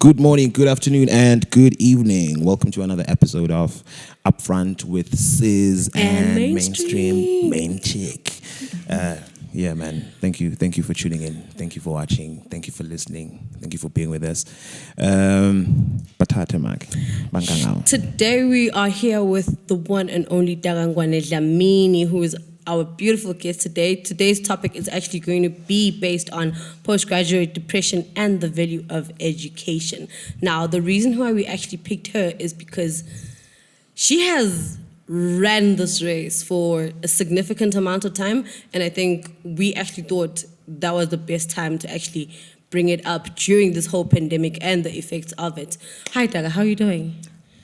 Good morning, good afternoon, and good evening. Welcome to another episode of UpFront with Sis and Mainstream Main Chick. Yeah, man. Thank you for tuning in. Thank you for watching. Thank you for listening. Thank you for being with us. Today we are here with the one and only Takangwane Dlamini, who is our beautiful guest today. Today's topic is actually going to be based on postgraduate depression and the value of education. Now, the reason why we actually picked her is because she has ran this race for a significant amount of time, and I think we actually thought that was the best time to actually bring it up during this whole pandemic and the effects of it. Hi, Taka, how are you doing?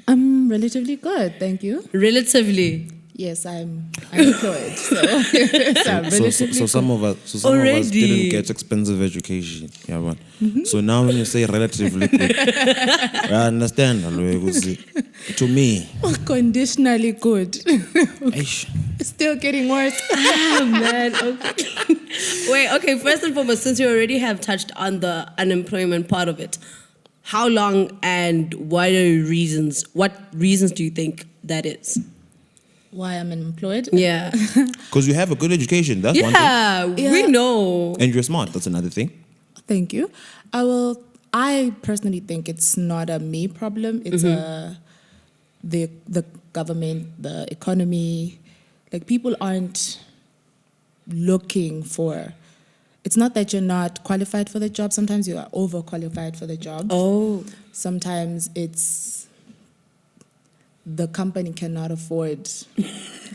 I'm relatively good, thank you. Relatively? Yes, I'm employed, so some of us didn't get expensive education. Yeah, man. So now when you say relatively good, I understand. To me, conditionally good. Still getting worse. Man, okay. Wait, okay, first and foremost, since you already have touched on the unemployment part of it, how long and what reasons do you think that is? Why I'm unemployed? Yeah. Because you have a good education. That's one thing. Yeah, we know. And you're smart. That's another thing. Thank you. I personally think it's not a me problem. It's the government, the economy. Like, people aren't looking for. It's not that you're not qualified for the job. Sometimes you are overqualified for the job. Oh. Sometimes it's the company cannot afford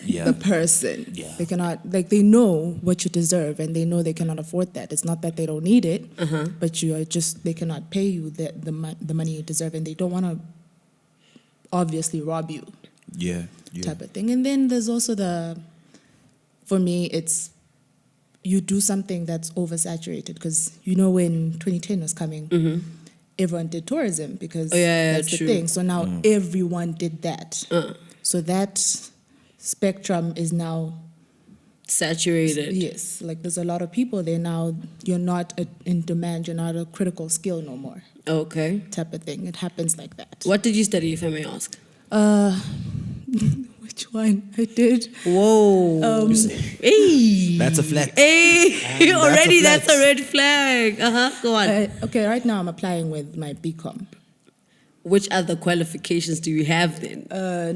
the person. Yeah. They cannot, they know what you deserve and they know they cannot afford that. It's not that they don't need it, but they cannot pay you the money you deserve, and they don't want to obviously rob you. Yeah. Type of thing. And then there's also for me, it's you do something that's oversaturated, because when 2010 was coming, everyone did tourism because that's true. the thing. So now everyone did that. So that spectrum is now saturated. Yes, there's a lot of people there now. You're not in demand. You're not a critical skill no more. Okay. Type of thing. It happens like that. What did you study, if I may ask? Which one? I did. Whoa. Hey. That's a flag. Hey. Already that's a red flag. Go on. Okay, right now I'm applying with my BCom. Which other qualifications do you have then?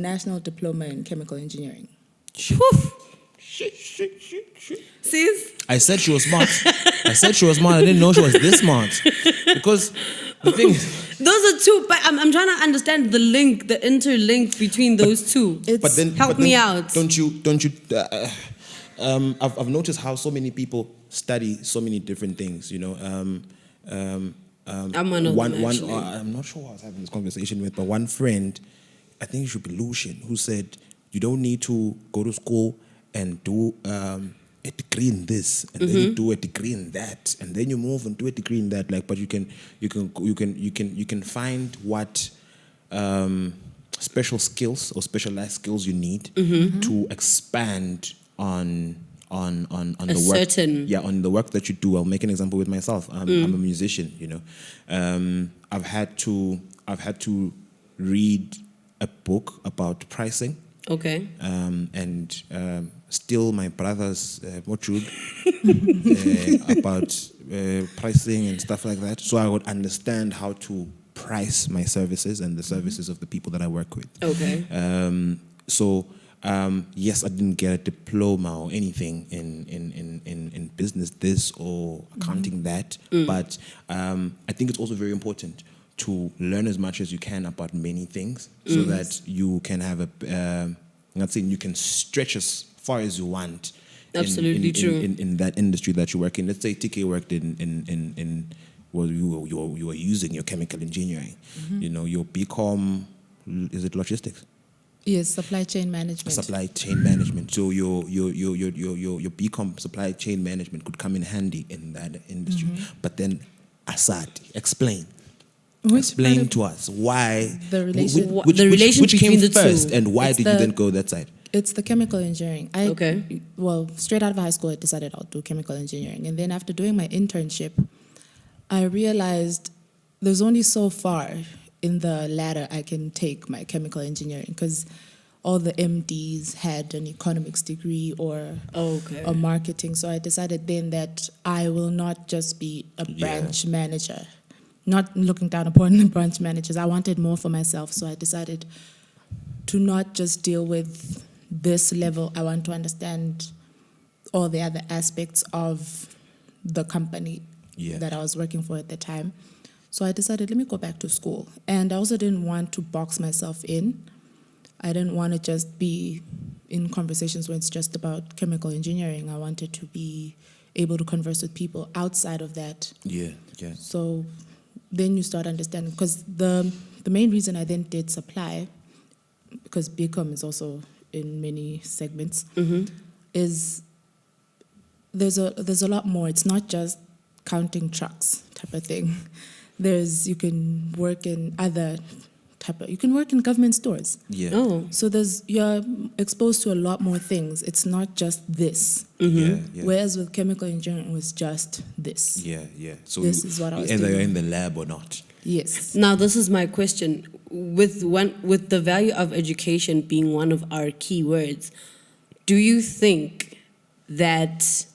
National Diploma in Chemical Engineering. Sis? I said she was smart. I didn't know she was this smart. Because the thing is, those are two, but I'm trying to understand the interlink between those two. Help me out. Don't you? I've noticed how so many people study so many different things. I'm one of them, actually. I'm not sure who I was having this conversation with, but one friend, I think it should be Lucian, who said you don't need to go to school and do a degree in this, and then you do a degree in that, and then you move and do a degree in that. But you can find what special skills or specialized skills you need to expand on the work. On the work that you do. I'll make an example with myself. I'm a musician. I've had to read a book about pricing. Okay. And steal my brother's module about pricing and stuff like that, so I would understand how to price my services and the services of the people that I work with. Okay. Yes, I didn't get a diploma or anything in business this or accounting that, but I think it's also very important to learn as much as you can about many things, so that you can have you can stretch as far as you want. Absolutely true. In that industry that you work in. Let's say TK worked in you were using your chemical engineering. Your BCom, is it logistics? Yes, supply chain management. Supply chain management. So your BCom supply chain management could come in handy in that industry. But then, Asadi, explain to us why the relation, which came between the first, two. and why did you then go that side? It's the chemical engineering. Okay. Well, straight out of high school, I decided I'll do chemical engineering, and then after doing my internship, I realized there's only so far in the ladder I can take my chemical engineering, because all the MDs had an economics degree or marketing. So I decided then that I will not just be a branch manager, not looking down upon the branch managers. I wanted more for myself. So I decided to not just deal with this level. I want to understand all the other aspects of the company that I was working for at the time. So I decided, let me go back to school. And I also didn't want to box myself in. I didn't want to just be in conversations when it's just about chemical engineering. I wanted to be able to converse with people outside of that. Yeah. So then you start understanding, because the main reason I then did supply, because BCom is also in many segments, is there's a lot more. It's not just counting trucks type of thing. You can work in other you can work in government stores. Yeah. Oh. So you're exposed to a lot more things. It's not just this. Yeah. Whereas with chemical engineering, it was just this. Yeah. So this is what I was either doing. you're in the lab or not. Yes. Now, this is my question. With the value of education being one of our key words, do you think that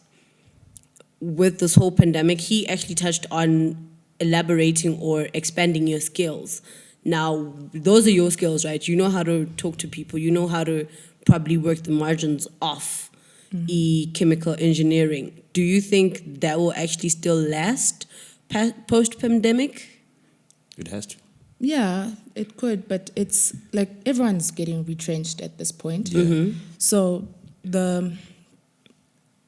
with this whole pandemic, he actually touched on elaborating or expanding your skills? Now, those are your skills, right? You know how to talk to people. You know how to probably work the margins off chemical engineering. Do you think that will actually still last post-pandemic? It has to. Yeah, it could, but it's like everyone's getting retrenched at this point. Yeah. So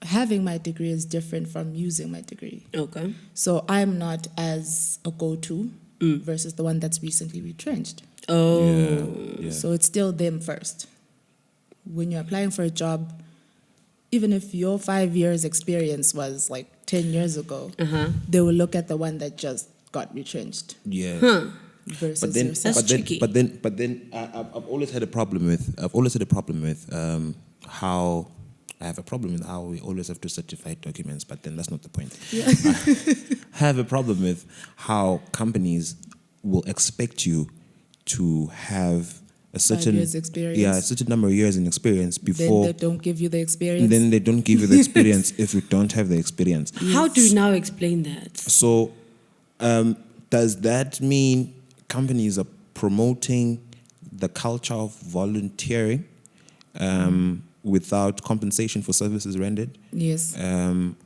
having my degree is different from using my degree. Okay. So I'm not as a go-to versus the one that's recently retrenched. Oh. Yeah. So it's still them first. When you're applying for a job, even if your 5 years experience was like 10 years ago, they will look at the one that just got retrenched. Yeah. Versus That's tricky. But then I've always had a problem with how I have a problem with how we always have to certify documents, but then that's not the point. Yeah. I have a problem with how companies will expect you to have a certain 5 years experience. Yeah, a certain number of years in experience before. Then they don't give you the experience. Then they don't give you the experience if you don't have the experience. How do you now explain that? So, does that mean companies are promoting the culture of volunteering without compensation for services rendered? Yes.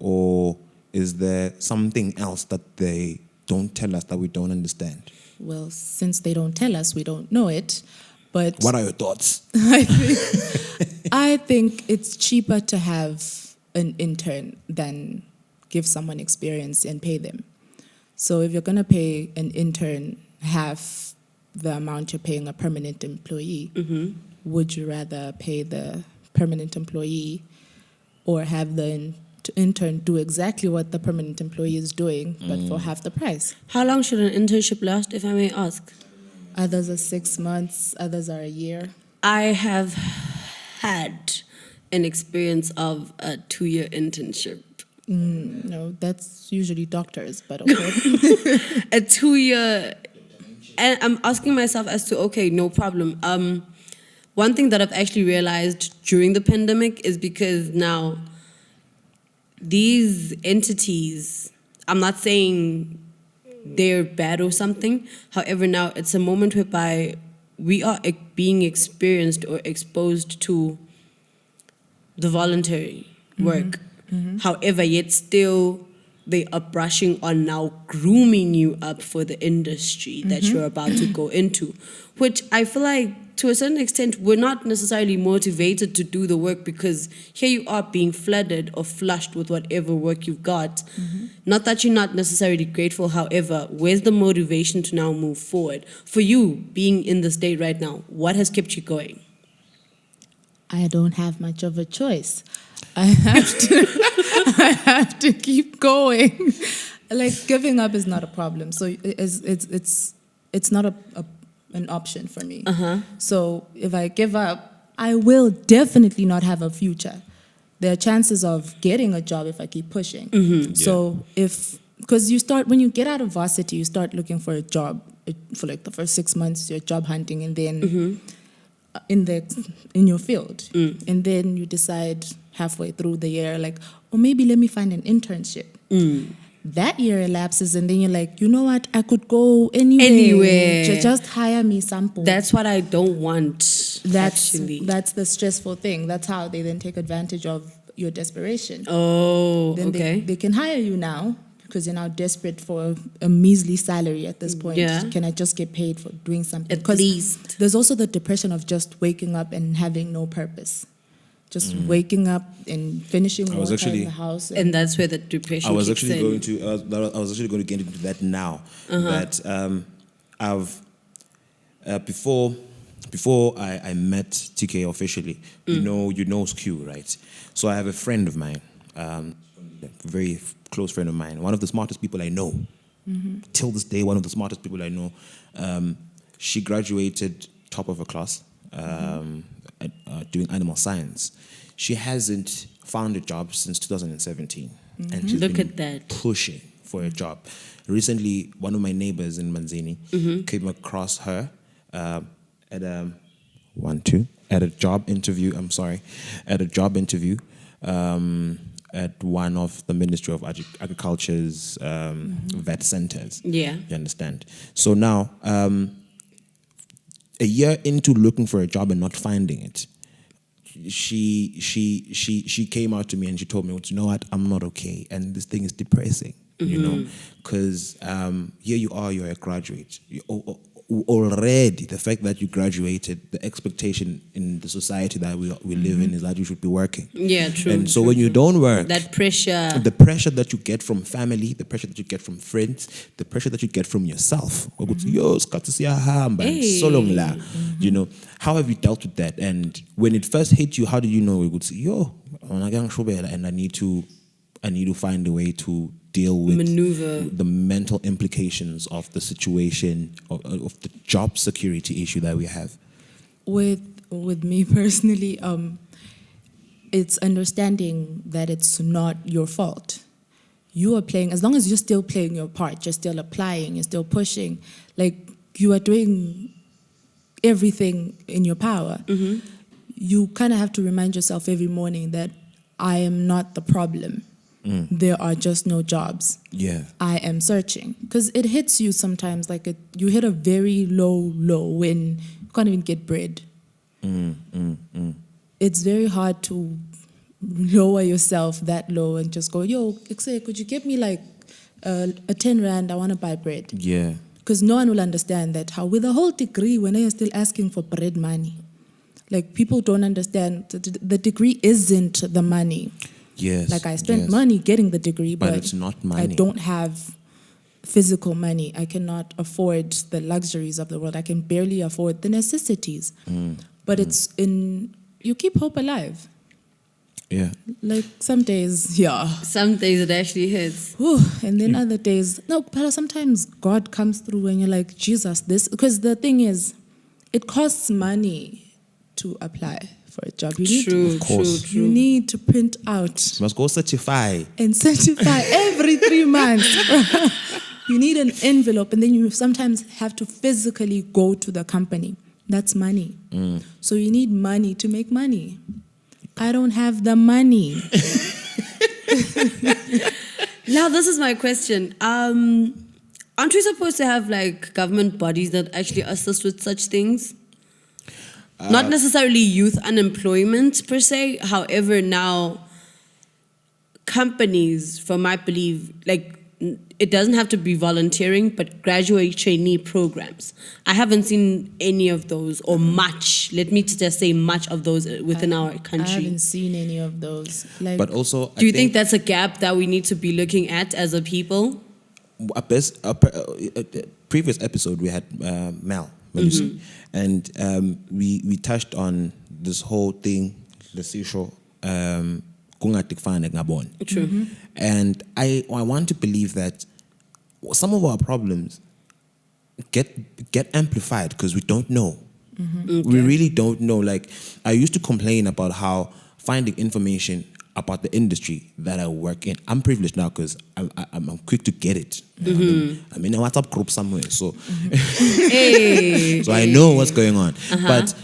Or is there something else that they don't tell us that we don't understand? Well, since they don't tell us, we don't know it. But what are your thoughts? I think it's cheaper to have an intern than give someone experience and pay them. So if you're going to pay an intern half the amount you're paying a permanent employee, would you rather pay the permanent employee or have the intern do exactly what the permanent employee is doing, but for half the price? How long should an internship last, if I may ask? Others are 6 months, others are a year. I have had an experience of a 2-year internship. No, that's usually doctors, but okay. A 2-year, and I'm asking myself as to, okay, no problem. One thing that I've actually realized during the pandemic is because now these entities, I'm not saying they're bad or something. However, now it's a moment whereby we are being experienced or exposed to the voluntary work. However, yet still they are brushing on now grooming you up for the industry that you're about to go into, which I feel like to a certain extent we're not necessarily motivated to do the work because here you are being flooded or flushed with whatever work you've got. Not that you're not necessarily grateful, however, where's the motivation to now move forward? For you, being in the state right now, what has kept you going? I don't have much of a choice. I have to keep going. Like, giving up is not a problem. So it's not an option for me. So if I give up, I will definitely not have a future. There are chances of getting a job if I keep pushing. So if because when you get out of varsity, you start looking for a job for like the first 6 months. You're job hunting, and then in your field, and then you decide halfway through the year, like, or maybe let me find an internship. That year elapses, and then you're like, you know what? I could go anywhere. Just hire me sample. That's what I don't want. That's the stressful thing. That's how they then take advantage of your desperation. Oh, then okay. They can hire you now because you're now desperate for a measly salary at this point. Yeah. Can I just get paid for doing something? At least. There's also the depression of just waking up and having no purpose. Just waking up and finishing work in the house. And that's where the depression I was kicks actually in. going to I was actually going to get into that now. That I've before I met TK officially, you know Q, right? So I have a friend of mine, a very close friend of mine, one of the smartest people I know. Till this day, one of the smartest people I know. She graduated top of her class, doing animal science. She hasn't found a job since 2017, and she's been pushing for a job. Recently, one of my neighbors in Manzini came across her at a job interview. At one of the Ministry of Agriculture's vet centers. Yeah, you understand. So now, a year into looking for a job and not finding it, she came out to me and she told me, you know what, I'm not okay, and this thing is depressing, you know, because here you are, you're a graduate. Already, the fact that you graduated, the expectation in the society that we live in is that you should be working. Yeah, true. And so when you don't work, that pressure, the pressure that you get from family, the pressure that you get from friends, the pressure that you get from yourself, you know, how have you dealt with that? And when it first hit you, how did you know it would say, and I need to find a way to deal with the mental implications of the situation, of the job security issue that we have? With me personally, it's understanding that it's not your fault. You are playing, as long as you're still playing your part, you're still applying, you're still pushing, like you are doing everything in your power. You kind of have to remind yourself every morning that I am not the problem. There are just no jobs. Yeah, I am searching, because it hits you sometimes. Like you hit a very low when you can't even get bread. It's very hard to lower yourself that low and just go, could you give me like a 10 rand? I want to buy bread. Yeah, because no one will understand that. How with a whole degree, when you're still asking for bread money, like people don't understand the degree isn't the money. Yes. Like I spent money getting the degree, but it's not money. I don't have physical money. I cannot afford the luxuries of the world. I can barely afford the necessities. But it's you keep hope alive. Yeah. Like some days, some days it actually hits. And then other days, no, but sometimes God comes through and you're like, Jesus, this, because the thing is, it costs money to apply for a job. You need to print out. You must go certify. And certify every 3 months. You need an envelope, and then you sometimes have to physically go to the company. That's money. So you need money to make money. I don't have the money. Now, this is my question. Aren't we supposed to have like government bodies that actually assist with such things? Not necessarily youth unemployment per se. However, now companies, from my belief, like it doesn't have to be volunteering, but graduate trainee programs. I haven't seen any of those, or much. Let me just say much of those within our country. I haven't seen any of those. Like, but also, do you think that's a gap that we need to be looking at as a people? A previous episode we had Mel. And we touched on this whole thing, the social True. And I want to believe that some of our problems get amplified because we don't know. Okay. We really don't know. Like I used to complain about how finding information about the industry that I work in. I'm privileged now because I'm quick to get it. I'm in a WhatsApp group somewhere, so so I know what's going on. But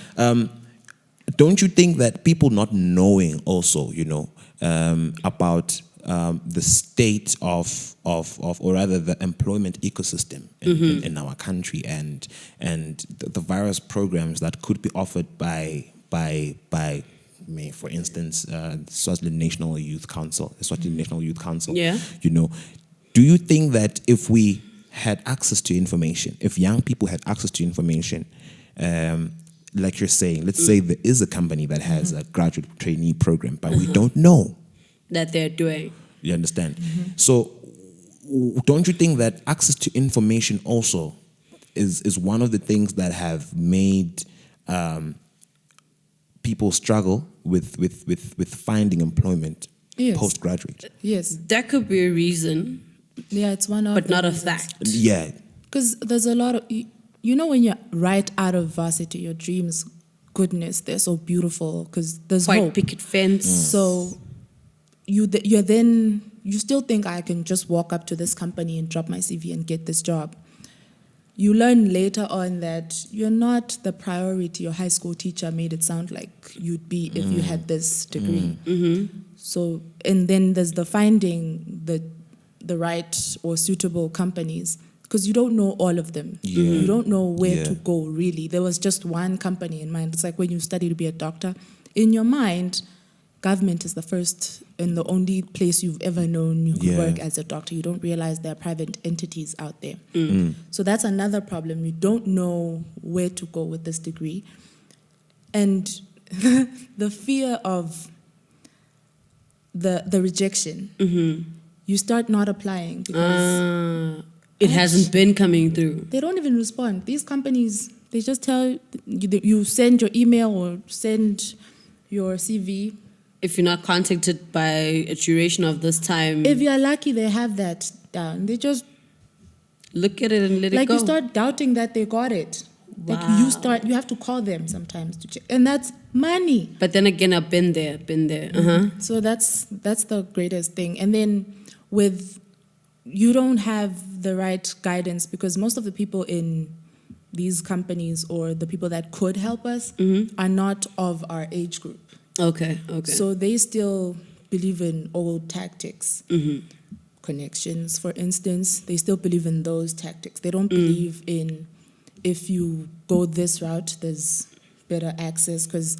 don't you think that people not knowing also, about the state of or rather the employment ecosystem in our country and the various programs that could be offered by for instance, Swaziland National Youth Council, Yeah. Do you think that if we had access to information, if young people had access to information, like you're saying, let's say there is a company that has a graduate trainee program, but we don't know that they're doing. You understand? So don't you think that access to information also is one of the things that have made people struggle with finding employment postgraduate? Yes. That could be a reason. Yeah, it's one of but not a reasons. fact. Yeah. Because there's a lot of, when you're right out of varsity, your dreams, goodness, they're so beautiful because there's White hope. picket fence. So you still think I can just walk up to this company and drop my CV and get this job. You learn later on that you're not the priority your high school teacher made it sound like you'd be if you had this degree. So, and then there's the finding the right or suitable companies, because you don't know all of them. You don't know where to go, really. There was just one company in mind. It's like when you study to be a doctor, in your mind, government is the first and the only place you've ever known you could work as a doctor. You don't realize there are private entities out there. So that's another problem. You don't know where to go with this degree. And the fear of the rejection, you start not applying because it hasn't been coming through. They don't even respond. These companies, they just tell you send your email or send your CV. If you're not contacted by a duration of this time. If you're lucky, they have that down. They just look at it and let it go. Like you start doubting that they got it. Wow. Like you have to call them sometimes to check. And that's money. But then again, I've been there. So that's the greatest thing. And then you don't have the right guidance because most of the people in these companies or the people that could help us are not of our age group. Okay. So they still believe in old tactics. Connections, for instance, they still believe in those tactics. They don't believe in if you go this route, there's better access, because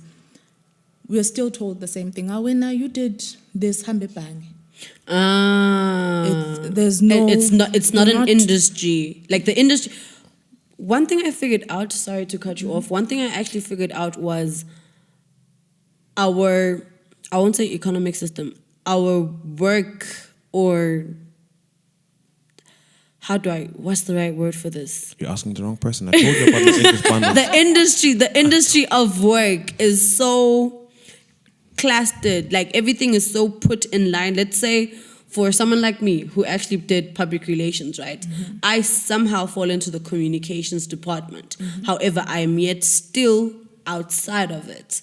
we're still told the same thing. When you did this, hambe bang. There's no. It's not an industry like the industry. One thing I figured out. Sorry to cut you off. One thing I actually figured out was I won't say economic system. Our work or what's the right word for this? You're asking the wrong person. I told you about this English bundle. The industry of work is so clustered. Like everything is so put in line. Let's say for someone like me who actually did public relations, right? I somehow fall into the communications department. However, I am yet still outside of it.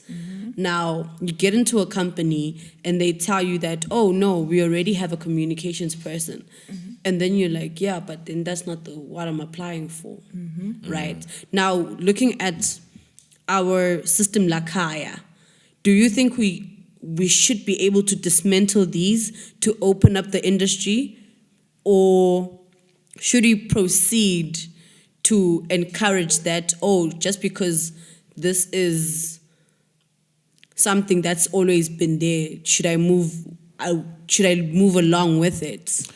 Now, you get into a company and they tell you that, oh no, we already have a communications person. And then you're like, yeah, but then that's not what I'm applying for, right? Now, looking at our system lakaya, do you think we should be able to dismantle these to open up the industry, or should we proceed to encourage that, just because this is something that's always been there, should I move along with it?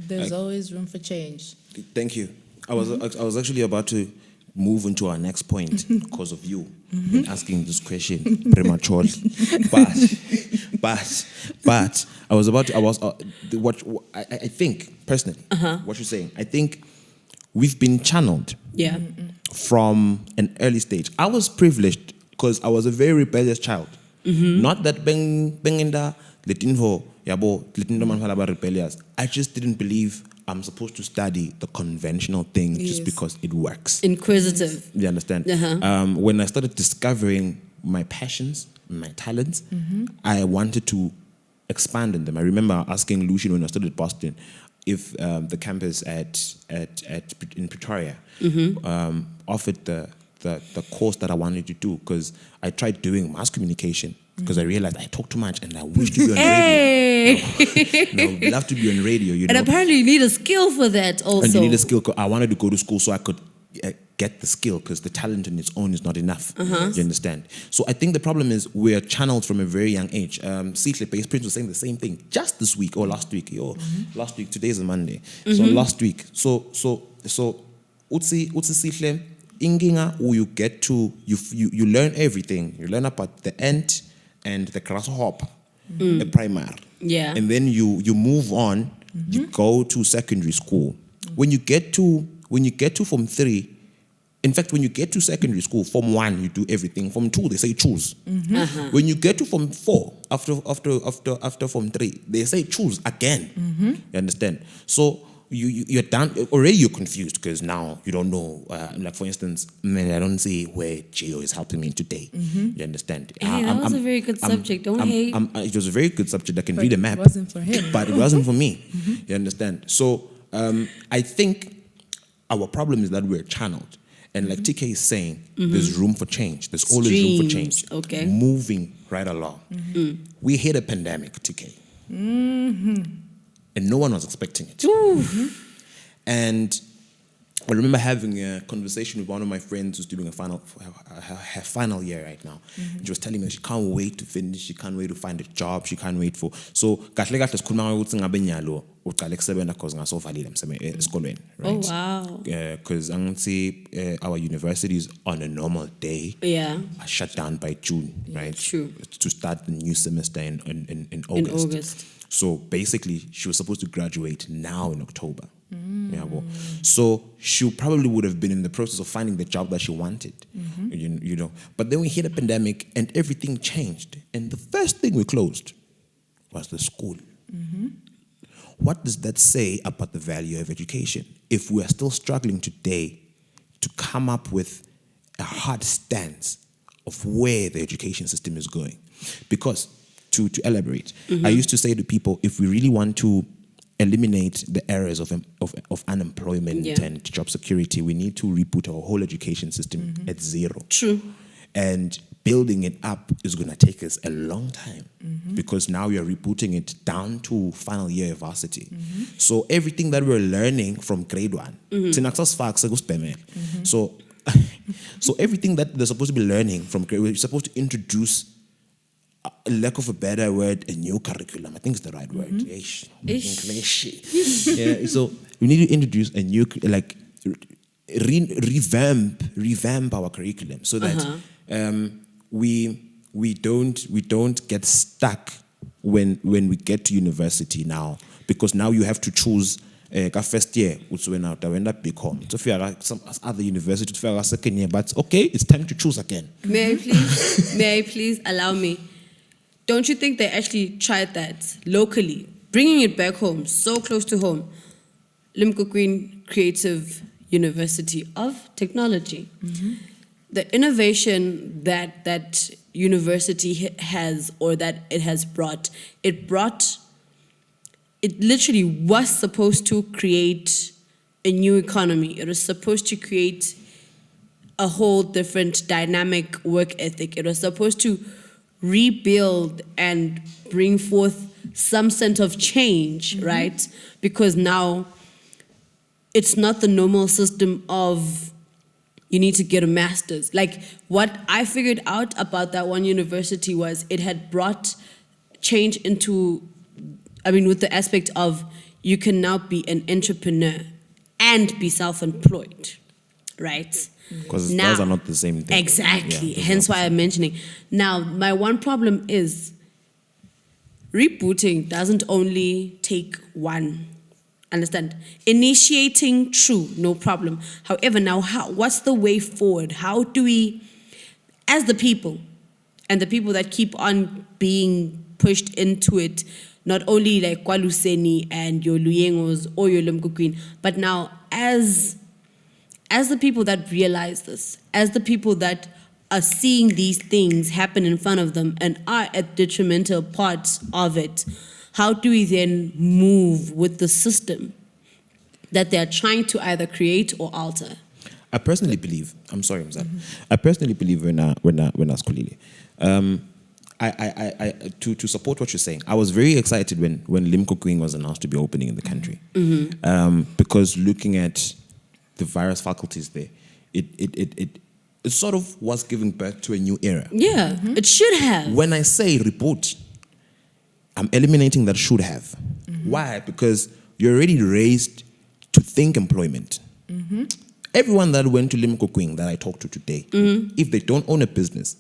There's always room for change. Thank you. I was actually about to move into our next point because of you asking this question prematurely. But I think personally, what you're saying, I think we've been channeled from an early stage. I was privileged because I was a very rebellious child. Not that bengenda letinho yabo letinho manfala rebellious. I just didn't believe I'm supposed to study the conventional thing just because it works. Inquisitive. You understand? When I started discovering my passions, my talents, I wanted to expanded them. I remember asking Lucian when I studied at Boston if the campus in Pretoria offered the course that I wanted to do, because I tried doing mass communication because I realized I talk too much and I wish to be on radio. No, I would love to be on radio. And apparently you need a skill for that also. And you need a skill. I wanted to go to school so I could get the skill, because the talent on its own is not enough. You understand? So I think the problem is we're channeled from a very young age. Sihle Base Prince was saying the same thing just this week or last week. Last week, today's a Monday. So last week. So Utsi Sihle, Inginga, you get to, you learn everything. You learn about the ant and the grasshopper, the primary. Yeah. And then you move on, you go to secondary school. When you get to Form 3, in fact, when you get to secondary school, Form 1, you do everything. Form 2, they say choose. When you get to Form 4, after Form 3, they say choose again. You understand? So you're done. Already you're confused, because now you don't know. Like, for instance, I don't see where Geo is helping me today. You understand? Hey, that was a very good subject. Don't hate. It was a very good subject. I can read a map. It wasn't for him. But it wasn't for me. You understand? So I think our problem is that we're channeled. And like TK is saying, there's room for change. There's always room for change. Okay. Moving right along. We hit a pandemic, TK. And no one was expecting it. And I remember having a conversation with one of my friends who's doing her final year right now. And she was telling me she can't wait to finish, she can't wait to find a job, she can't wait for. So, kahle sikhuluma ukuthi ngabe nyalo uqale kusebenza because ngasovalile esikolweni, right? Oh wow. Because our universities on a normal day are shut down by June, right? True. To start the new semester in August. In August. So basically, she was supposed to graduate now in October. So she probably would have been in the process of finding the job that she wanted, you know. But then we hit a pandemic and everything changed. And the first thing we closed was the school. What does that say about the value of education if we are still struggling today to come up with a hard stance of where the education system is going? Because, to elaborate, I used to say to people, if we really want to eliminate the errors of unemployment and job security, we need to reboot our whole education system at zero. True. And building it up is going to take us a long time, because now we are rebooting it down to final year varsity. So everything that we're learning from grade 1, so everything that they're supposed to be learning from grade 1, we're supposed to introduce, lack of a better word, a new curriculum. I think it's the right word. English. Yeah, so we need to introduce a new, like, revamp our curriculum so that we don't get stuck when we get to university now, because now you have to choose first year, which when I end up become. So if some other university, second year, but okay, it's time to choose again. May I please allow me? Don't you think they actually tried that locally, bringing it back home, so close to home? Limco Queen Creative University of Technology. The innovation that university has, or that it has brought, it literally was supposed to create a new economy. It was supposed to create a whole different dynamic work ethic. It was supposed to rebuild and bring forth some sense of change, right? Because now it's not the normal system of you need to get a master's. Like, what I figured out about that one university was it had brought change into, with the aspect of you can now be an entrepreneur and be self-employed, right? Because those are not the same thing. Exactly. Hence why I'm mentioning. Now, my one problem is rebooting doesn't only take one. Understand? Initiating, true, no problem. However, now, what's the way forward? How do we, as the people, and the people that keep on being pushed into it, not only like Kwaluseni and your Luyengos or your Limco, but now as the people that realize this, as the people that are seeing these things happen in front of them and are a detrimental part of it, how do we then move with the system that they're trying to either create or alter? I personally believe, I'm sorry, Mzal. I personally believe when I skulile. To support what you're saying, I was very excited when Limco Queen was announced to be opening in the country. Because looking at the various faculties there, it sort of was giving birth to a new era. Yeah, it should have. When I say report, I'm eliminating that should have. Why? Because you're already raised to think employment. Everyone that went to Limco Queen that I talked to today, if they don't own a business,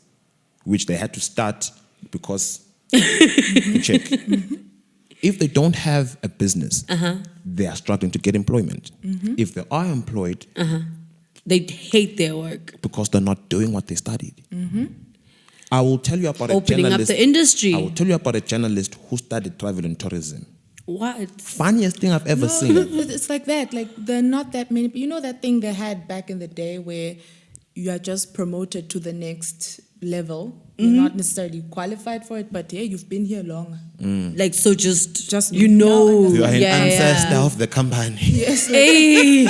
which they had to start because check. If they don't have a business, they are struggling to get employment. If they are employed, they hate their work because they're not doing what they studied. I will tell you about opening a up journalist. the industry. I will tell you about a journalist who studied travel and tourism. What? Funniest thing I've ever seen. It's like that. Like, there are not that many. You know that thing they had back in the day where you are just promoted to the next level. You're not necessarily qualified for it, but yeah, you've been here long. Like, so just you know. You are an ancestor of the company. Yes. Hey,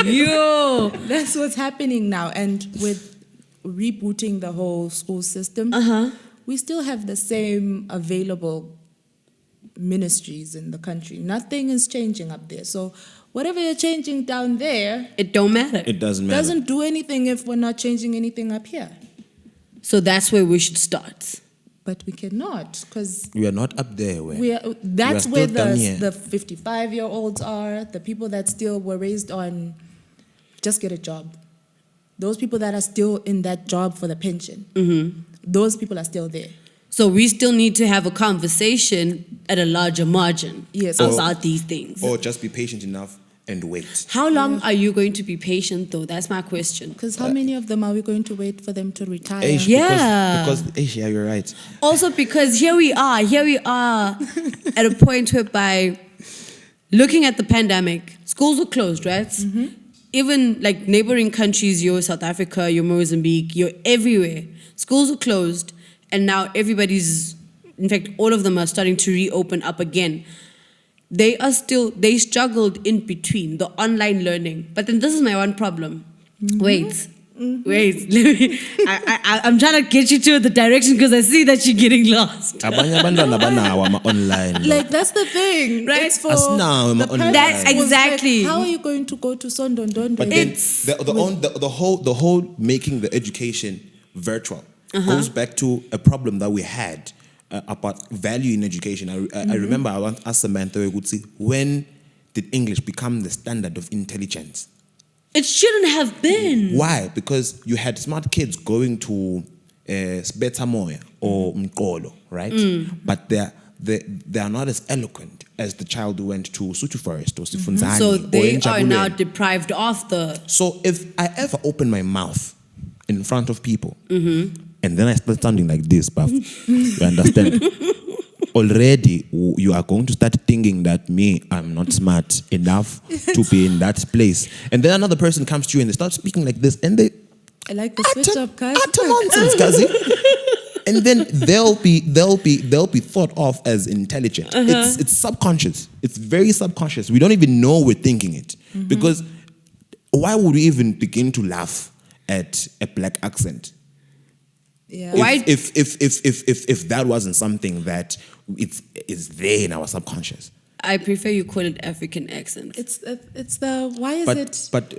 yo. That's what's happening now. And with rebooting the whole school system, we still have the same available ministries in the country. Nothing is changing up there. So whatever you're changing down there, It don't matter. It doesn't matter. doesn't do anything if we're not changing anything up here. So that's where we should start. But we cannot, because We are not up there. that's We are where still down here. the 55-year-olds are, the people that still were raised on just get a job. Those people that are still in that job for the pension, those people are still there. So we still need to have a conversation at a larger margin Yes. about these things. Or just be patient enough and wait. How long are you going to be patient, though? That's my question. Because how many of them are we going to wait for them to retire? Eish, Yeah. Because yeah, you're right. Also, because here we are at a point whereby, looking at the pandemic, schools were closed, right? Even like neighboring countries, you're South Africa, you're Mozambique, you're everywhere. Schools are closed, and now everybody's, in fact, all of them are starting to reopen up again. They struggled in between the online learning. But then this is my one problem. Wait, let me, I'm trying to get you to the direction because I see that you're getting lost. Abanye abantwana banawo online. Like, that's the thing. Right. It's for Asinawo the online. That's parents. exactly. Like, how are you going to go to Sondondondo? But then It's- the whole making the education virtual goes back to a problem that we had about value in education. I remember I asked Samantha, when did English become the standard of intelligence? It shouldn't have been. Why? Because you had smart kids going to Sbetamoya or Mkolo, right? But they are not as eloquent as the child who went to Sutu Forest or Sifunzani So or they are now Njabuleni. deprived of the... So if I ever open my mouth in front of people and then I start sounding like this, Buff, you understand? Already you are going to start thinking that I'm not smart enough to be in that place. And then another person comes to you and they start speaking like this and they I like the switch up, guys. utter nonsense, Kazi. And then they'll be thought of as intelligent. It's subconscious. It's very subconscious. We don't even know we're thinking it. Because why would we even begin to laugh at a black accent? Yeah. Why- If that wasn't something that is there in our subconscious. I prefer you call it African accent. It's the why is it? But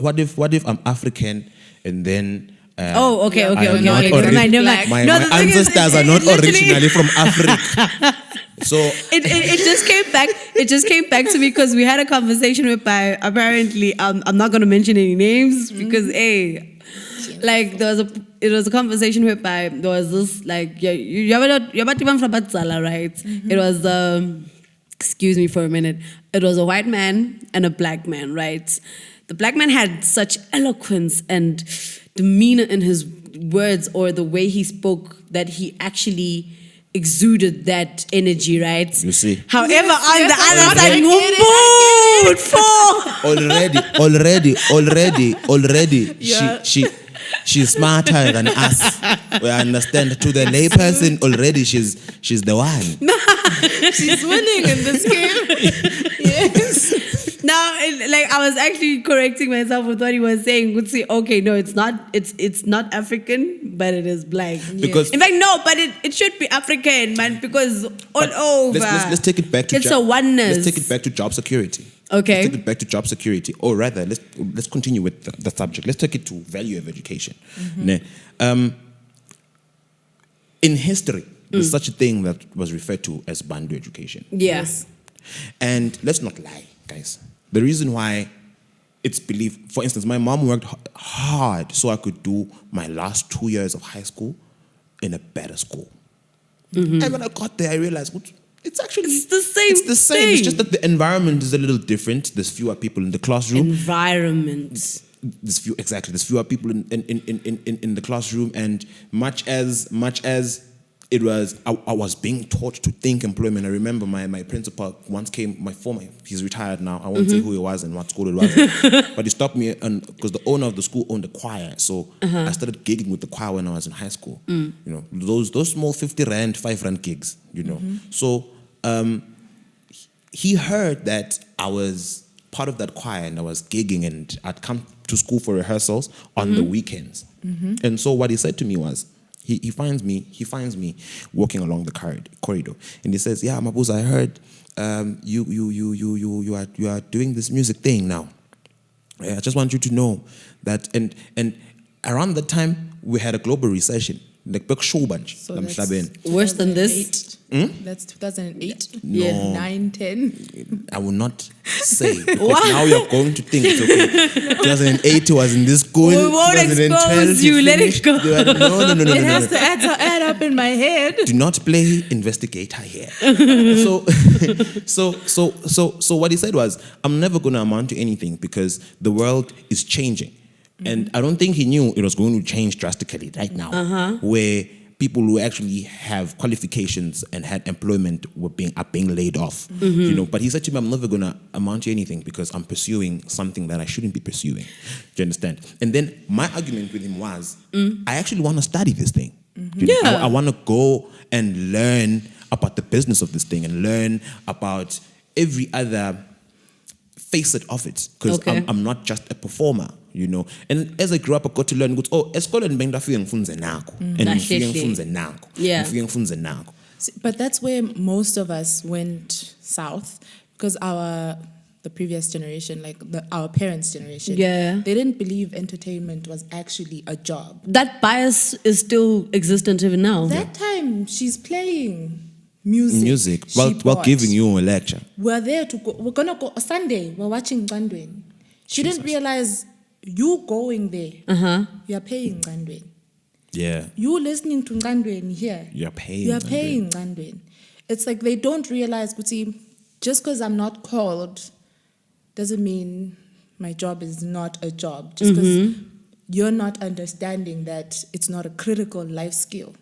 what if I'm African and then okay. I am not Never mind. my No, the thing is, ancestors are not literally- originally from Africa. So It just came back. It just came back to me because we had a conversation whereby apparently I'm not going to mention any names because like it was a conversation whereby there was this like you're about to from Batsala, right? It was excuse me for a minute. It was a white man and a black man, right? The black man had such eloquence and demeanor in his words or the way he spoke that he actually exuded that energy, right? You see. However, on the other I side, get it. already, Yeah. already, Yeah. she's smarter than us. We understand. To the layperson, already she's the one. She's winning in this game. Yes. Now, like I was actually correcting myself with what he was saying. Okay, no, it's not African, but it is black. Because in fact, no, but it should be African, man, because all over. Let's take it back to it's a oneness. Let's take it back to job security. Okay. Let's take it back to job security, or rather, let's continue with the subject. Let's take it to value of education. In history, there's such a thing that was referred to as Bantu education. Yes. And let's not lie, guys. The reason why it's believed, for instance, my mom worked hard so I could do my last 2 years of high school in a better school. And when I got there, I realized it's the same. It's the same. It's just that the environment is a little different. There's fewer people in the classroom. Environment. There's fewer people in the classroom, and much as it was, I was being taught to think employment. I remember my principal once came, he's retired now. I won't say who he was and what school it was, but he stopped me because the owner of the school owned a choir. So I started gigging with the choir when I was in high school. You know, those small 50 rand, 5 rand gigs, you know. So he heard that I was part of that choir and I was gigging, and I'd come to school for rehearsals on the weekends. And so what he said to me was, he finds me walking along the corridor, and he says, "Yeah, Mabuza, I heard you are doing this music thing now. I just want you to know that." And around that time we had a global recession. Like so that's worse than this. That's 2008. No. 9, 10. I will not say. Because now you're going to think it's okay. 2008 was in this school. We won't expose you. Let it go. No. It has to add up in my head. Do not play investigator here. So what he said was, I'm never going to amount to anything because the world is changing. And I don't think he knew it was going to change drastically right now, where people who actually have qualifications and had employment are being laid off. You know, but he said to me, I'm never going to amount to anything because I'm pursuing something that I shouldn't be pursuing. Do you understand? And then my argument with him was, I actually want to study this thing. You know, I want to go and learn about the business of this thing and learn about every other facet of it, because I'm not just a performer. You know, and as I grew up, I got to learn. Esikoleni bengidafika ngifunze nako, and ngifike ngifunze nako, ngifike ngifunze nako. But that's where most of us went south, because the previous generation, like our parents' generation, they didn't believe entertainment was actually a job. That bias is still existent even now. That time, she's playing music while giving you a lecture. We're there to go. We're gonna go Sunday. We're watching Ngandweni. She didn't realize. You going there, you're paying Ngandweni. Yeah. You listening to Ngandweni here, you're paying Ngandweni. It's like they don't realize, but see, just because I'm not called doesn't mean my job is not a job. Just because you're not understanding that it's not a critical life skill.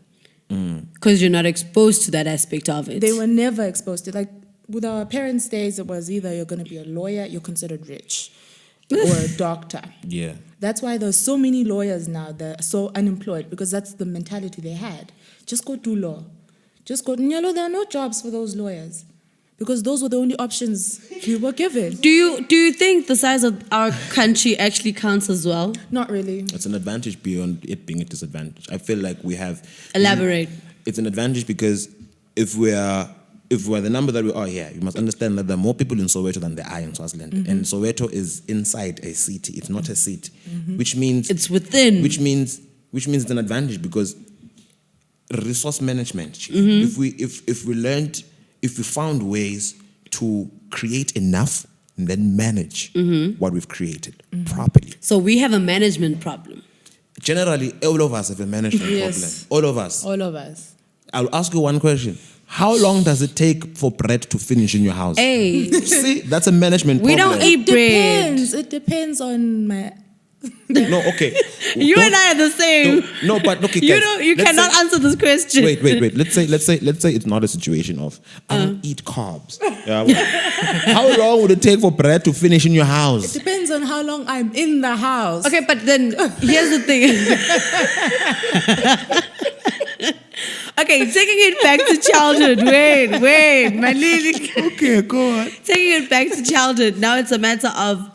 Because you're not exposed to that aspect of it. They were never exposed to. Like with our parents' days, it was either you're going to be a lawyer, you're considered rich. Or a doctor. Yeah. That's why there's so many lawyers now that are so unemployed, because that's the mentality they had. Just go do law. Just go. Nyalo, there are no jobs for those lawyers, because those were the only options you were given. Do you think the size of our country actually counts as well? Not really. It's an advantage beyond it being a disadvantage. I feel like we have. Elaborate. It's an advantage because if we're the number that we are here, you must understand that there are more people in Soweto than there are in Swaziland. And Soweto is inside a city. It's not a city, which means it's within. Which means it's an advantage because resource management. If we found ways to create enough and then manage what we've created properly. So we have a management problem. Generally, all of us have a management problem. All of us. I'll ask you one question. How long does it take for bread to finish in your house? Hey. See, that's a management problem. We don't eat bread. It depends on No, okay. You and I are the same. No, but okay, You guys, know, you let's cannot say- answer this question. Wait. Let's say it's not a situation of I don't eat carbs. Yeah, well, how long would it take for bread to finish in your house? Depends on how long I'm in the house. Okay, but then here's the thing. Okay, taking it back to childhood. Wait, my lily. Okay, go on. Taking it back to childhood. Now it's a matter of,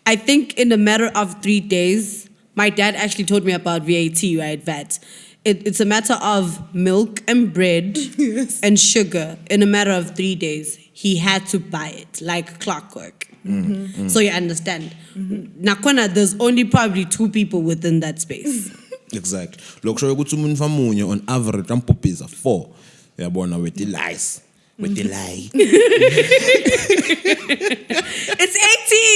I think in a matter of 3 days, my dad actually told me about VAT, right? VAT. It's a matter of milk and bread and sugar. In a matter of 3 days, he had to buy it like clockwork. So you understand. Nakona, there's only probably 2 people within that space. Exactly. Look, show ukuthi umuntu famunye on average ampopisa 4. Yabona with the lies. With the lie. It's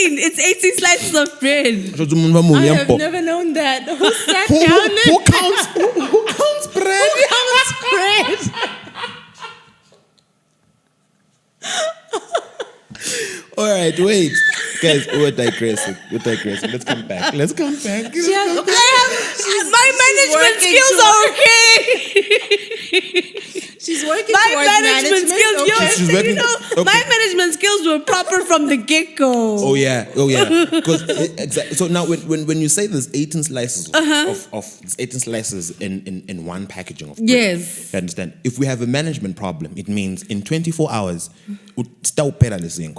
18. It's 18 slices of bread. Show umuntu I famunye have ampo. never known that. Who sat down Who counts bread? Who counts bread? All right, wait. Guys, we're digressing. Let's come back. My Management skills are okay. She's working My towards management skills, okay. She's working- okay. my management skills were proper from the get-go. Oh yeah. Because exactly. So now, when you say there's 18 slices of 18 slices in one packaging of bread, Yes. you understand? If we have a management problem, it means in 24 hours, you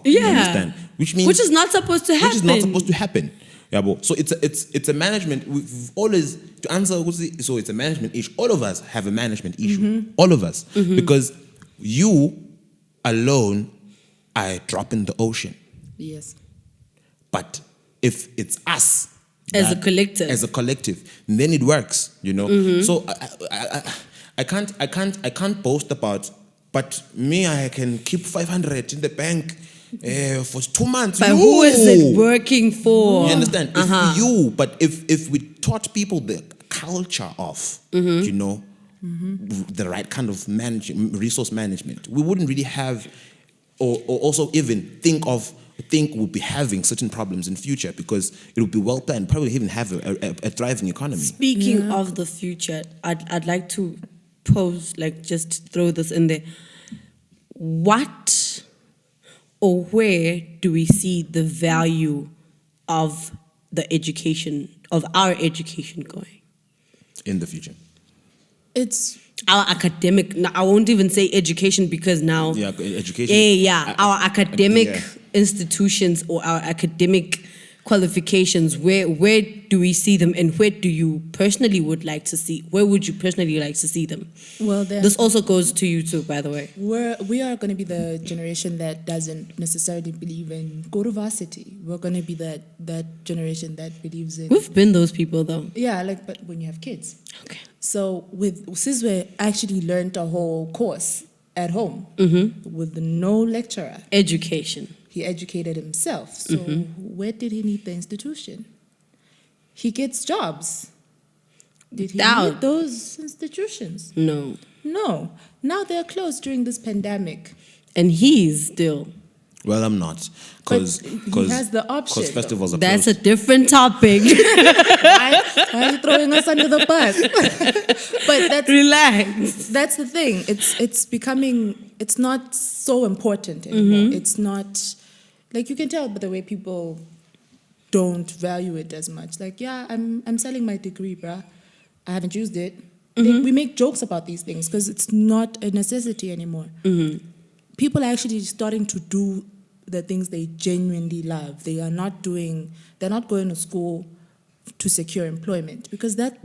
Yeah. understand? Which means Which is not supposed to happen. Which is not supposed to happen. Yeah, but so it's a management. We've always to answer. So it's a management issue. All of us have a management issue. All of us, because you alone are a drop in the ocean. Yes. But if it's us As a collective, then it works. You know. So I can't boast about. But me, I can keep 500 in the bank. For 2 months. But who is it working for? You understand? If we taught people the culture of, you know, the right kind of resource management, we wouldn't really have, or also even think we'll be having certain problems in future because it will be well planned, probably even have a thriving economy. Speaking of the future, I'd like to pose, like, just throw this in there. What or where do we see the value of the education, of our education going? In the future. It's Our academic, no, I won't even say education because now... Yeah, education. Our academic institutions or our academic qualifications, where do we see them and where do you personally would like to see, where would you personally like to see them? well then This also goes to you too, by the way. we are going to be the generation that doesn't necessarily believe in go to varsity. We're going to be that generation that believes in We've been those people though. but when you have kids. Okay. So with Sizwe actually learned a whole course at home with no lecturer. Education. He educated himself. So where did he need the institution? He gets jobs. Did he need those institutions? No. No. Now they're closed during this pandemic. And he's still... Well, I'm not, because he has the option, Because festivals are That's closed. a different topic. Why are you throwing us under the bus? But Relax. that's the thing. It's becoming, it's not so important anymore. It's not, like, you can tell by the way people don't value it as much. Like, yeah, I'm selling my degree, bruh. I haven't used it. We make jokes about these things because it's not a necessity anymore. People are actually starting to do the things they genuinely love. They're not going to school to secure employment because that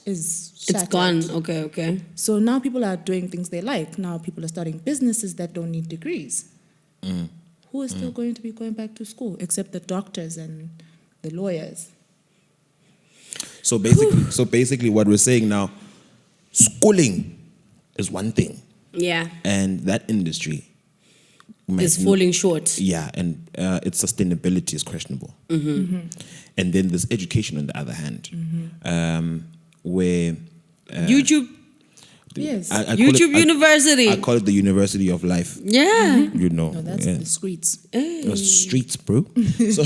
is shattered. It's gone. Okay. So now people are doing things they like. Now people are starting businesses that don't need degrees. Who is still going to be going back to school except the doctors and the lawyers? So basically, what we're saying now, schooling is one thing, Yeah. and that industry Is falling short. Yeah, and its sustainability is questionable. And then there's education on the other hand, where YouTube. Yes. I call YouTube University. I call it the University of Life. Yeah. You know. No, that's the streets. The streets, bro. So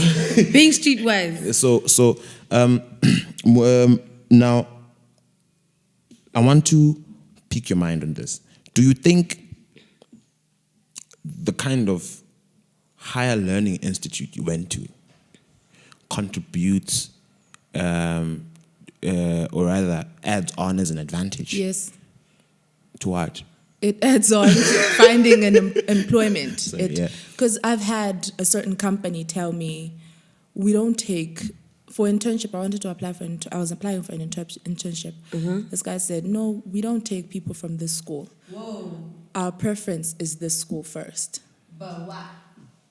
Being streetwise. So now I want to pique your mind on this. Do you think the kind of higher learning institute you went to contributes or rather adds on as an advantage? Yes. To what? It adds on to finding an employment. So, Because I've had a certain company tell me, we don't take, for internship, I was applying for an internship. This guy said, no, we don't take people from this school. Whoa. Our preference is this school first. But what?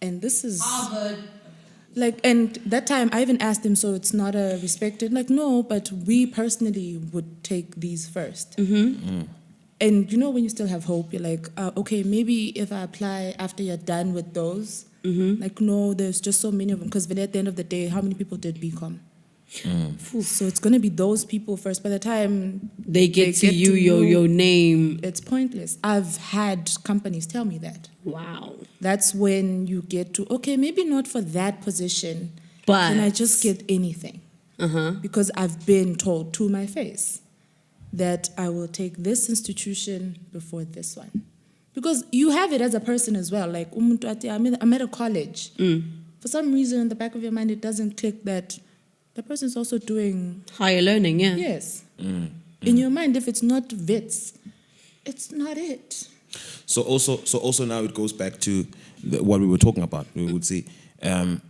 And this is... Harvard. Like, and that time I even asked him, so it's not a respected? Like, no, but we personally would take these first. And you know, when you still have hope, you're like, okay, maybe if I apply after you're done with those, like, no, there's just so many of them. Because at the end of the day, how many people did BCom? So it's going to be those people first. By the time they get to you, your name. It's pointless. I've had companies tell me that. Wow. That's when you get to, okay, maybe not for that position, but can I just get anything? Because I've been told to my face that I will take this institution before this one. Because you have it as a person as well. Like, I'm at a college. For some reason, in the back of your mind, it doesn't click that the person's also doing... higher learning, yeah. Yes. In your mind, if it's not Wits, it's not it. So also now it goes back to what we were talking about. We would say, how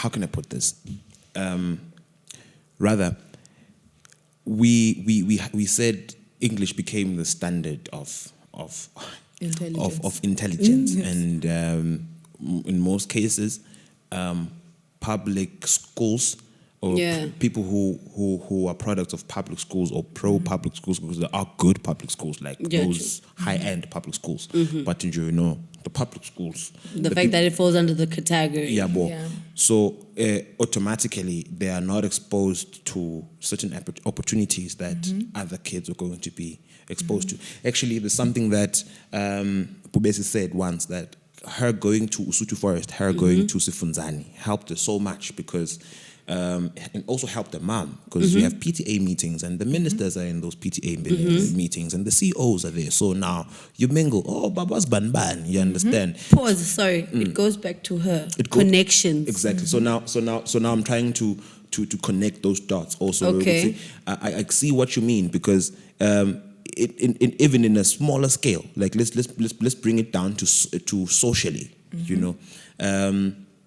can I put this? Rather, we said English became the standard of intelligence, Yes. and in most cases, public schools or people who are products of public schools or pro-public schools, because there are good public schools, like those high-end public schools. But you know, the public schools... The fact that it falls under the category. Yeah, so automatically they are not exposed to certain opportunities that other kids are going to be exposed to. Actually, there's something that Bubesi said once, that her going to Usutu Forest, her going to Sifunzani helped her so much because... and also helped the mom, because you have PTA meetings and the ministers are in those PTA meetings and the CEOs are there. So now you mingle, Baba's ban, you understand? Pause, sorry. It goes back to her. Connections. Exactly. So now I'm trying to connect those dots also. Okay. I see what you mean, because even in a smaller scale, like let's bring it down to socially, you know.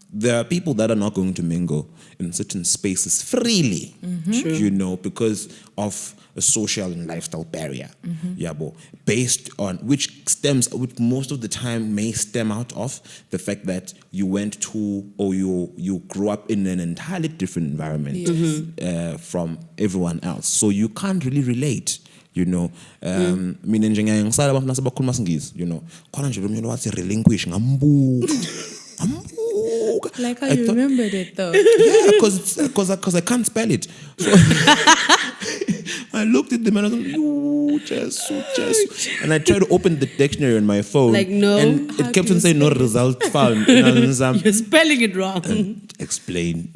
There are people that are not going to mingle in certain spaces freely, you know, because of a social and lifestyle barrier, based on which most of the time may stem out of the fact that you went to, or you grew up in an entirely different environment from everyone else, so you can't really relate. You know, mina njengengisala abantu nasebakhuluma isingisi, you know, khona nje lo myeni wathi relinquish ngambuka. Like how you remembered it though. Yeah, because I can't spell it. So I looked at them and I was like, Jesus. And I tried to open the dictionary on my phone. Like, no. And it kept on saying no result found. And I was like, You're spelling it wrong. Explain.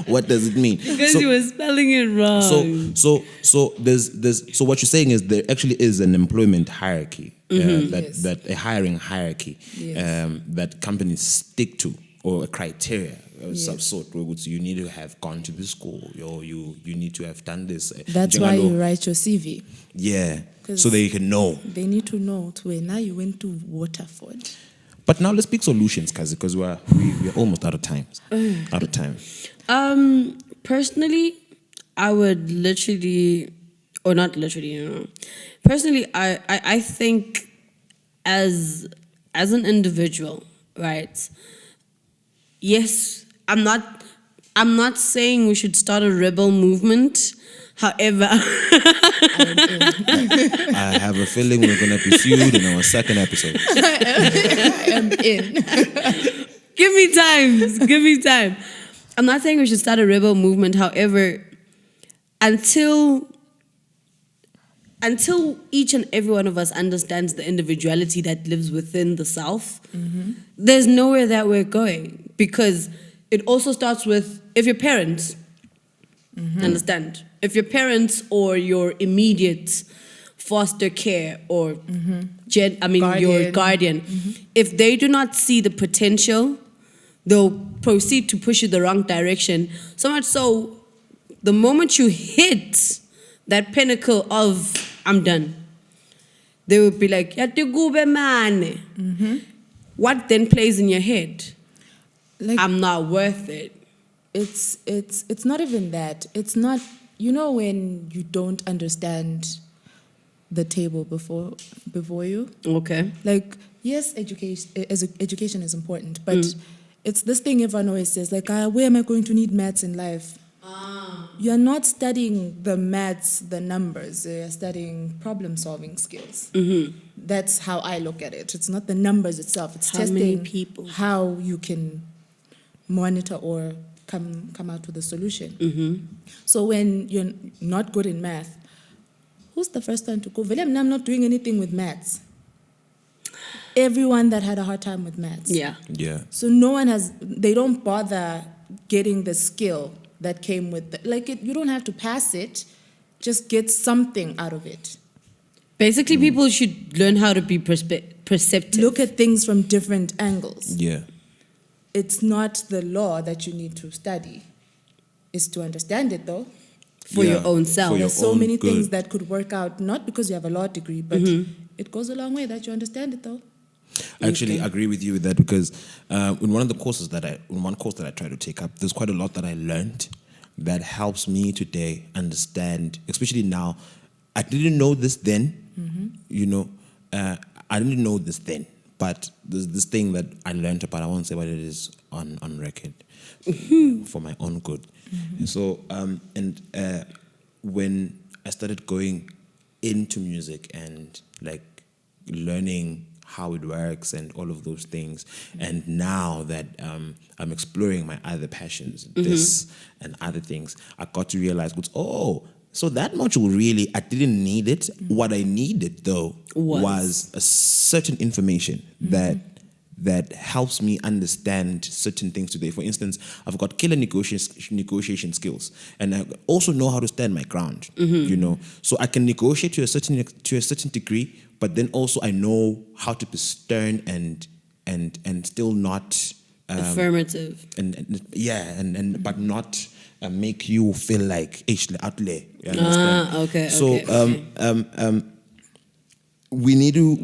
What does it mean? Because you were spelling it wrong. So what you're saying is there actually is an employment hierarchy. That a hiring hierarchy that companies stick to, or a criteria of some sort, where you need to have gone to this school, or you need to have done this. That's why you write your CV. Yeah, so they can know. They need to know to where now you went to Waterford. But now let's pick solutions, because we're almost out of time. Personally, I would literally, or not literally, you know. Personally, I think as an individual, right? Yes, I'm not saying we should start a rebel movement. However, I have a feeling we're gonna be sued in our second episode. I am in. Give me time. I'm not saying we should start a rebel movement. However, until each and every one of us understands the individuality that lives within the self, there's nowhere that we're going. Because it also starts with, if your parents, understand, if your parents or your immediate foster care or your guardian, if they do not see the potential, they'll proceed to push you the wrong direction. So much so, the moment you hit that pinnacle of, I'm done, they will be like, "Yatigube man." What then plays in your head? Like, I'm not worth it. It's not even that. It's not, when you don't understand the table before you. Okay. Like, yes, education is important, but it's this thing everyone always says, like, where am I going to need maths in life? You're not studying the maths, the numbers. You're studying problem-solving skills. That's how I look at it. It's not the numbers itself. It's testing how you can monitor or come out with a solution. So when you're not good in math, who's the first one to go? I'm not doing anything with maths. Everyone that had a hard time with maths. Yeah. So they don't bother getting the skill that came with you don't have to pass it, just get something out of it. Basically, people should learn how to be perceptive. Look at things from different angles. Yeah. It's not the law that you need to study. It's to understand it, though. For your own self. There's so many things that could work out, not because you have a law degree, but it goes a long way that you understand it, though. I actually agree with you with that because in one course that I try to take up, there's quite a lot that I learned that helps me today understand, especially now. I didn't know this then, I didn't know this then, but there's this thing that I learned about. I won't say what it is on record for my own good. So, when I started going into music and like learning how it works and all of those things, and now that I'm exploring my other passions, this and other things, I got to realize, so that module really, I didn't need it. What I needed though was a certain information that helps me understand certain things today. For instance, I've got killer negotiation skills, and I also know how to stand my ground. So I can negotiate to a certain degree, but then also I know how to be stern and still not affirmative. But not make you feel like outlay. You understand? Okay. So we need to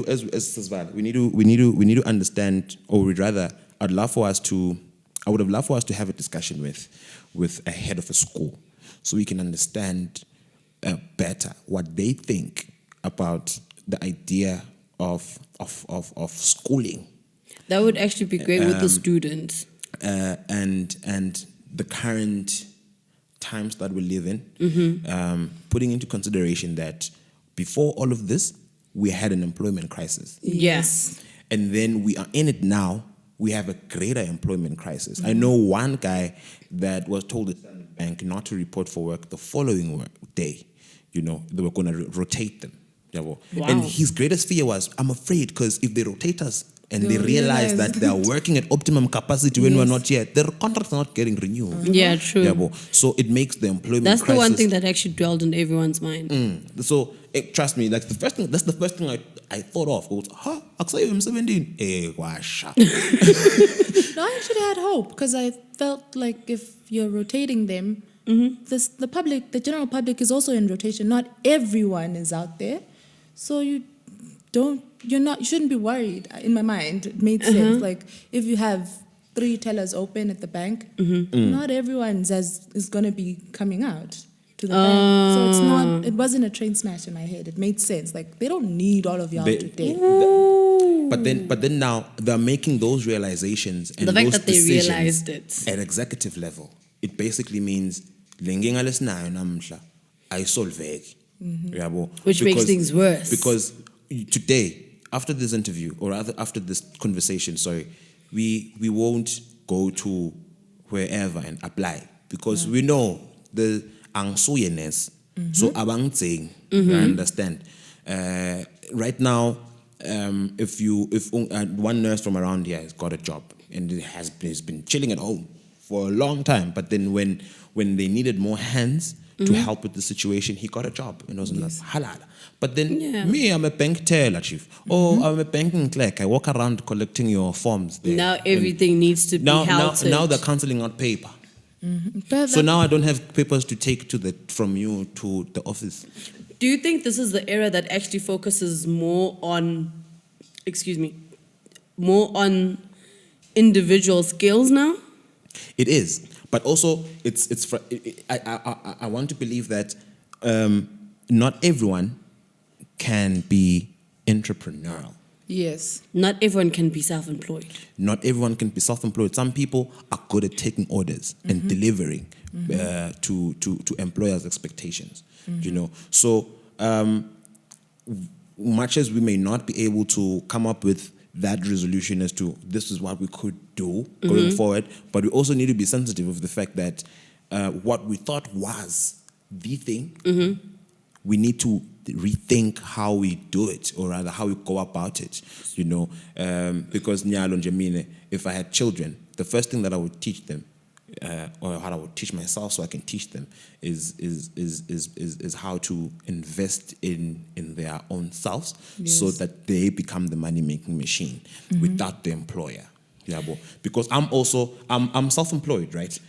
as Sazval, we need to understand, or rather, I would have loved for us to have a discussion with a head of a school, so we can understand better what they think about the idea of schooling. That would actually be great with the students. And the current times that we live in, putting into consideration that before all of this, we had an employment crisis. Yes. And then we are in it now, we have a greater employment crisis. I know one guy that was told at the bank not to report for work the following day. They were going to rotate them. Wow. And his greatest fear was, I'm afraid, because if they rotate us and they realize that they are working at optimum capacity when we're not here, their contracts are not getting renewed. Yeah, true. So it makes the employment crisis. That's the one thing that actually dwelled in everyone's mind. So trust me, that's the first thing I thought of. I'm 17. No, I actually had hope, because I felt like if you're rotating them, the general public is also in rotation. Not everyone is out there. So you shouldn't be worried. In my mind, it made sense. Like, if you have 3 tellers open at the bank, not everyone is going to be coming out to the bank. So it wasn't a train smash in my head. It made sense. Like, they don't need all of y'all today. But then now they're making those realizations, and the fact those that they realized it at executive level, it basically means lenginga lesinayo namhla ayisolveki. Which makes things worse. Because today, after this interview, or rather after this conversation, we won't go to wherever and apply, because we know angsuyenes. So abang saying, you understand. Right now, if one nurse from around here has got a job and has been chilling at home for a long time, but then when they needed more hands to help with the situation, he got a job and it was halal. But then me, I'm a bank teller, chief. Oh, I'm a banking clerk. I walk around collecting your forms there. Now everything needs to be held. Now they're cancelling out paper. So now I don't have papers to take from you to the office. Do you think this is the era that actually focuses more on individual skills now? It is, but also I want to believe that not everyone can be entrepreneurial. Yes. Not everyone can be self-employed. Not everyone can be self-employed. Some people are good at taking orders and delivering to employers' expectations. You know, so much as we may not be able to come up with that resolution as to this is what we could do going forward, but we also need to be sensitive of the fact that what we thought was the thing, we need to rethink how we do it, or rather how we go about it, you know, because if I had children, the first thing that I would teach them, or how I would teach myself so I can teach them, is how to invest in their own selves, so that they become the money-making machine without the employer. Yeah, because I'm self-employed, right?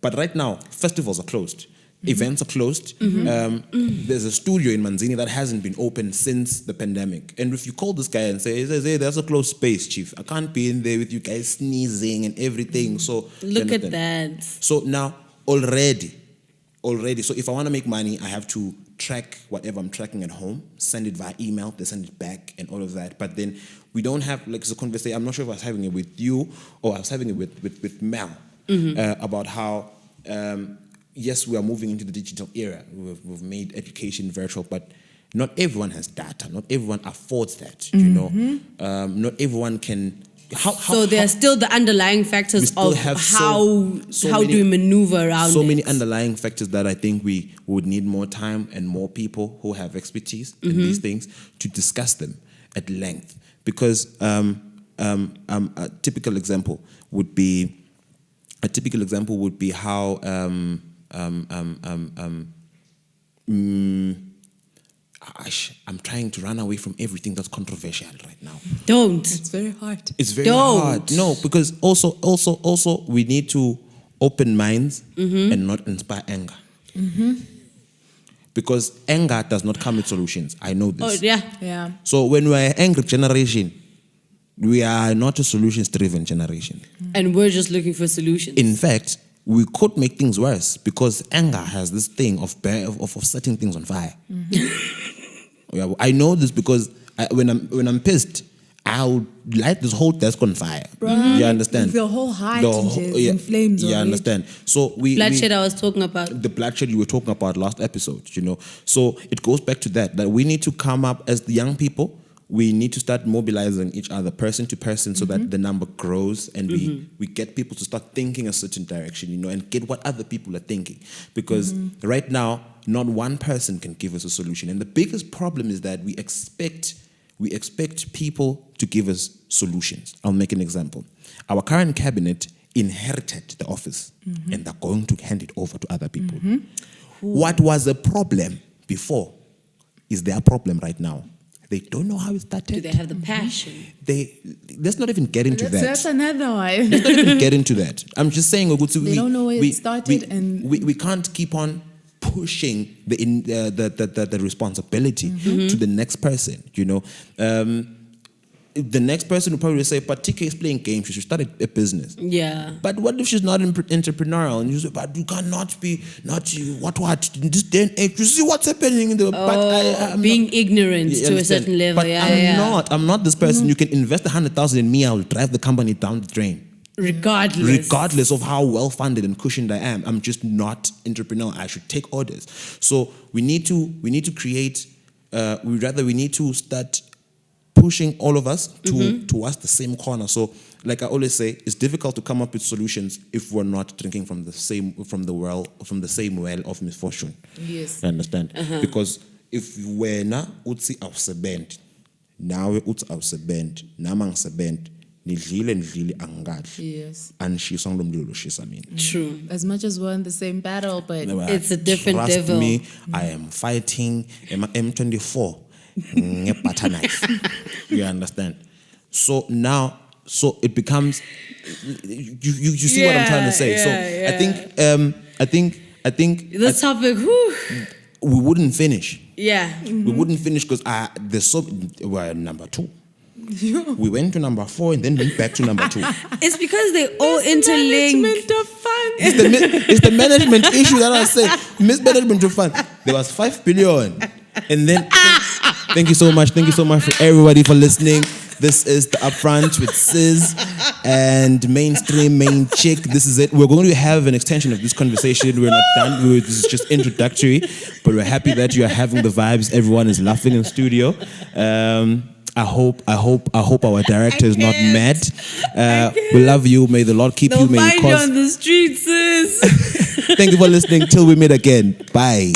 But right now, festivals are closed. Events are closed. There's a studio in Manzini that hasn't been open since the pandemic. And if you call this guy and say, hey, there's a closed space, chief. I can't be in there with you guys sneezing and everything. So look at that. So now already. So if I want to make money, I have to track whatever I'm tracking at home, send it via email, they send it back and all of that. But then we don't have like the conversation. I'm not sure if I was having it with you or I was having it with Mel about how yes, we are moving into the digital era. We've made education virtual, but not everyone has data. Not everyone affords that, you know. Not everyone can... So there are still the underlying factors of how do we maneuver around so many underlying factors that I think we would need more time and more people who have expertise in these things to discuss them at length. Because a typical example would be how... I'm trying to run away from everything that's controversial right now. Don't. It's very hard. It's very hard. No, because also we need to open minds and not inspire anger. Because anger does not come with solutions. I know this. Oh, yeah. So when we're an angry generation, we are not a solutions-driven generation. And we're just looking for solutions. In fact, we could make things worse because anger has this thing of setting things on fire. Yeah, I know this because when I'm pissed, I'll light this whole desk on fire. Right. You understand? The whole height in flames. You understand? So bloodshed I was talking about. The bloodshed you were talking about last episode, you know. So it goes back to that we need to come up as the young people. We need to start mobilizing each other person to person so that the number grows and we get people to start thinking a certain direction, you know, and get what other people are thinking. Because right now, not one person can give us a solution. And the biggest problem is that we expect people to give us solutions. I'll make an example. Our current cabinet inherited the office and they're going to hand it over to other people. What was a problem before is their problem right now. They don't know how it started. Do they have the passion? Let's not even get into that. That's another one. Let's not even get into that. I'm just saying, they don't know where it started, and we can't keep on pushing the responsibility to the next person. You know, the next person will probably say, "But TK is playing games. She should start a business." Yeah. But what if she's not entrepreneurial? And you say, "But you cannot be what in this day and age? You see what's happening in the being ignorant to a certain level." But I'm not this person. You can invest 100,000 in me. I will drive the company down the drain. Regardless of how well funded and cushioned I am, I'm just not entrepreneurial. I should take orders. So we need to create. We need to start pushing all of us towards the same corner. So, like I always say, it's difficult to come up with solutions if we're not drinking from the same well of misfortune. Yes, you understand? Because if wena utsi awusebenzi, nawe uthi awusebenzi, nama ngisebenzi, nidlile angadli. Yes. Angishiswa ngilomlilo loshisa mina. True. As much as we're in the same battle, but it's a different Trust devil. me, I am fighting M24 butter knife. You understand? So now, it becomes you see what I'm trying to say. I think this topic, whew. we wouldn't finish. Yeah. We wouldn't finish because we're number 2. We went to number 4 and then went back to number 2. It's because they all interlink. Management of funds. It's the management issue that I say. Mismanagement of funds. There was 5 billion. And then, thank you so much for everybody for listening. This is the Upfront with Sis and mainstream main chick. This is it. We're going to have an extension of this conversation. We're not done. This is just introductory, but we're happy that you are having the vibes. Everyone is laughing in studio. I hope our director is not mad. We love you. May the Lord keep you. May They'll find you on the streets, sis. Thank you for listening. Till we meet again. Bye.